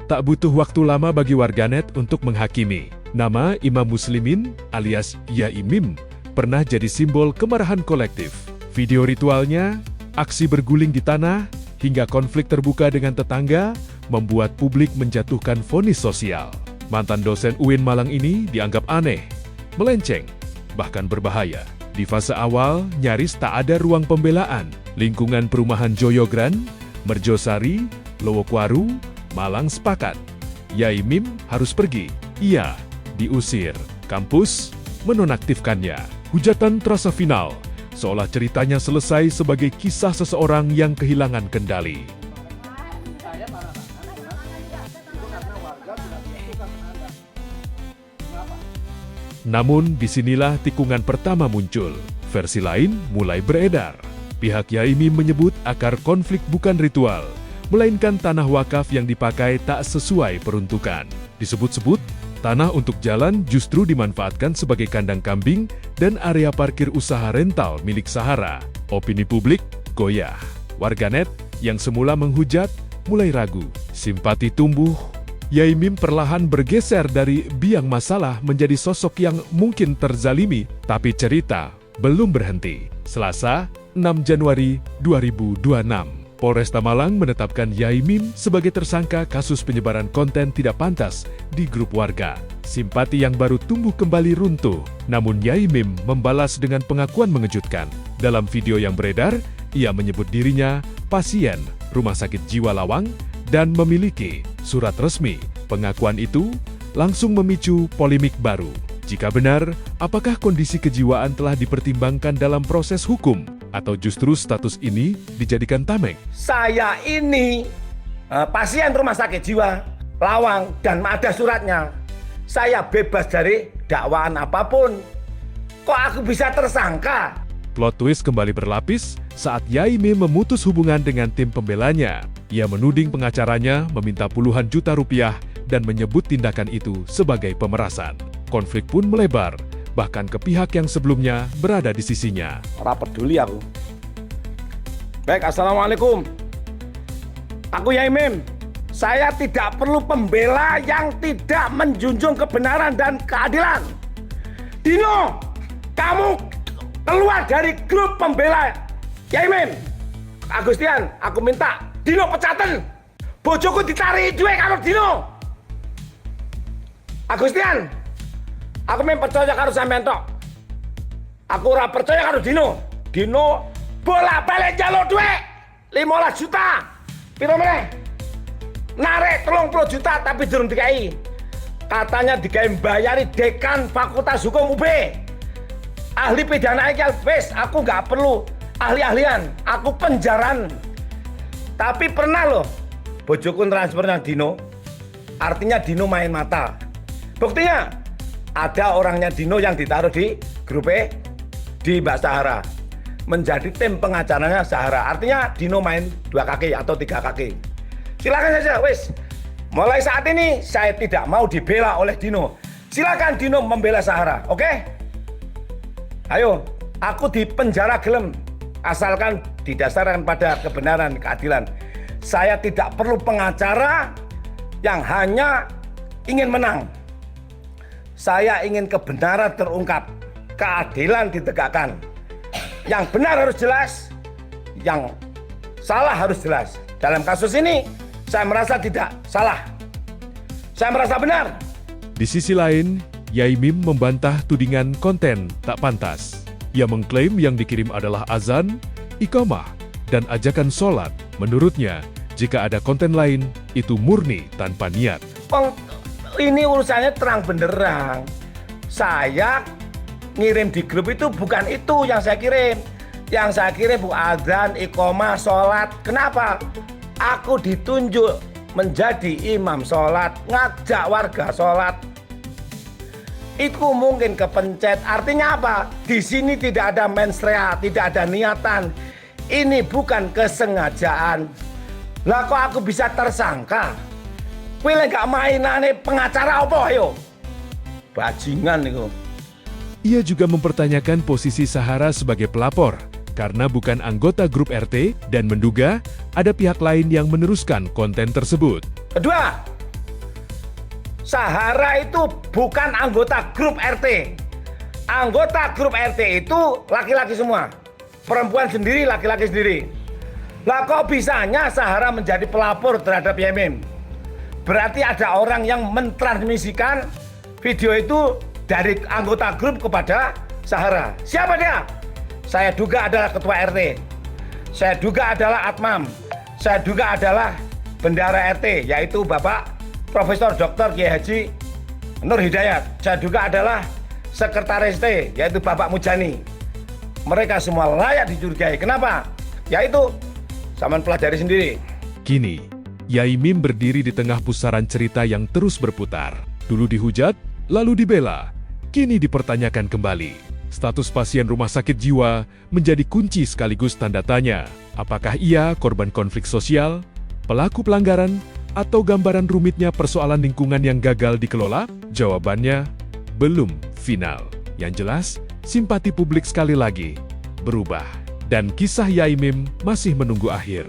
Tak butuh waktu lama bagi warganet untuk menghakimi. Nama Imam Muslimin alias Yaimim pernah jadi simbol kemarahan kolektif. Video ritualnya, aksi berguling di tanah, hingga konflik terbuka dengan tetangga membuat publik menjatuhkan vonis sosial. Mantan dosen UIN Malang ini dianggap aneh, melenceng, bahkan berbahaya. Di fase awal, nyaris tak ada ruang pembelaan. Lingkungan perumahan Joyogran, Merjosari, Lowokwaru, Malang sepakat. Yaimim harus pergi. Ia diusir. Kampus menonaktifkannya. Hujatan terasa final, seolah ceritanya selesai sebagai kisah seseorang yang kehilangan kendali. Namun disinilah tikungan pertama muncul. Versi lain mulai beredar. Pihak Yaimim menyebut akar konflik bukan ritual, melainkan tanah wakaf yang dipakai tak sesuai peruntukan. Disebut-sebut, tanah untuk jalan justru dimanfaatkan sebagai kandang kambing dan area parkir usaha rental milik Sahara. Opini publik goyah. Warganet yang semula menghujat mulai ragu. Simpati tumbuh. Yaimim perlahan bergeser dari biang masalah menjadi sosok yang mungkin terzalimi, tapi cerita belum berhenti. Selasa, 6 Januari 2026. Polresta Malang menetapkan Yaimim sebagai tersangka kasus penyebaran konten tidak pantas di grup warga. Simpati yang baru tumbuh kembali runtuh, namun Yaimim membalas dengan pengakuan mengejutkan. Dalam video yang beredar, ia menyebut dirinya pasien Rumah Sakit Jiwa Lawang dan memiliki surat resmi. Pengakuan itu langsung memicu polemik baru. Jika benar, apakah kondisi kejiwaan telah dipertimbangkan dalam proses hukum? Atau justru status ini dijadikan tameng? Saya ini pasien Rumah Sakit Jiwa Lawang dan ada suratnya. Saya bebas dari dakwaan apapun. Kok aku bisa tersangka? Plot twist kembali berlapis saat Yaimim memutus hubungan dengan tim pembelanya. Ia menuding pengacaranya meminta puluhan juta rupiah dan menyebut tindakan itu sebagai pemerasan. Konflik pun melebar, bahkan ke pihak yang sebelumnya berada di sisinya. Ora peduli aku. Baik, assalamualaikum. Aku Yaimim. Saya tidak perlu pembela yang tidak menjunjung kebenaran dan keadilan. Dino, kamu keluar dari grup pembela Yaimim. Agustian, aku minta Dino pecaten. Bojoku ditarik duit karo Dino. Agustian, aku memang percaya karo sampean tok. Aku ora percaya karo Dino. Dino bolak-balik njaluk dhuwit 15 juta. Piro meneh? Narik 30 juta tapi durung dikai. Katanya digawe bayari dekan Fakultas Hukum UB. Ahli pidana iki wis, aku nggak perlu ahli-ahlian, aku penjaran. Tapi pernah loh bojoku transfer nang Dino. Artinya Dino main mata. Buktinya ada orangnya Dino yang ditaruh di grup E di Mbak Sahara. Menjadi tim pengacaranya Sahara. Artinya Dino main 2 kaki atau 3 kaki. Silakan saja, wis. Mulai saat ini saya tidak mau dibela oleh Dino. Silakan Dino membela Sahara, oke? Ayo, aku di penjara gelem. Asalkan didasarkan pada kebenaran, keadilan. Saya tidak perlu pengacara yang hanya ingin menang. Saya ingin kebenaran terungkap, keadilan ditegakkan. Yang benar harus jelas, yang salah harus jelas. Dalam kasus ini, saya merasa tidak salah. Saya merasa benar. Di sisi lain, Yaimim membantah tudingan konten tak pantas. Ia mengklaim yang dikirim adalah azan, iqamah, dan ajakan sholat. Menurutnya, jika ada konten lain, itu murni tanpa niat. Ini urusannya terang benderang. Saya ngirim di grup itu bukan itu yang saya kirim. Yang saya kirim bu azan, iqamah, sholat. Kenapa? Aku ditunjuk menjadi imam sholat, ngajak warga sholat. Itu mungkin kepencet. Artinya apa? Di sini tidak ada mens rea, tidak ada niatan. Ini bukan kesengajaan. Lah kok aku bisa tersangka? Kowe lek gak mainane pengacara apa ayo? Bajingan itu. Ia juga mempertanyakan posisi Sahara sebagai pelapor karena bukan anggota grup RT dan menduga ada pihak lain yang meneruskan konten tersebut. Kedua, Sahara itu bukan anggota grup RT. Anggota grup RT itu laki-laki semua. Perempuan sendiri, laki-laki sendiri. Lah kok bisanya Sahara menjadi pelapor terhadap Yamim? Berarti ada orang yang mentransmisikan video itu dari anggota grup kepada Sahara. Siapa dia? Saya duga adalah ketua RT. Saya duga adalah Atmam. Saya duga adalah bendahara RT, yaitu Bapak Profesor Dr. Kiai Haji Nur Hidayat. Saya duga adalah sekretaris T, yaitu Bapak Mujani. Mereka semua layak dicurigai. Kenapa? Yaitu, zaman pelajari sendiri. Kini, Yai Mim berdiri di tengah pusaran cerita yang terus berputar. Dulu dihujat, lalu dibela, kini dipertanyakan kembali. Status pasien rumah sakit jiwa menjadi kunci sekaligus tanda tanya. Apakah ia korban konflik sosial, pelaku pelanggaran, atau gambaran rumitnya persoalan lingkungan yang gagal dikelola? Jawabannya belum final. Yang jelas, simpati publik sekali lagi berubah. Dan kisah Yai Mim masih menunggu akhir.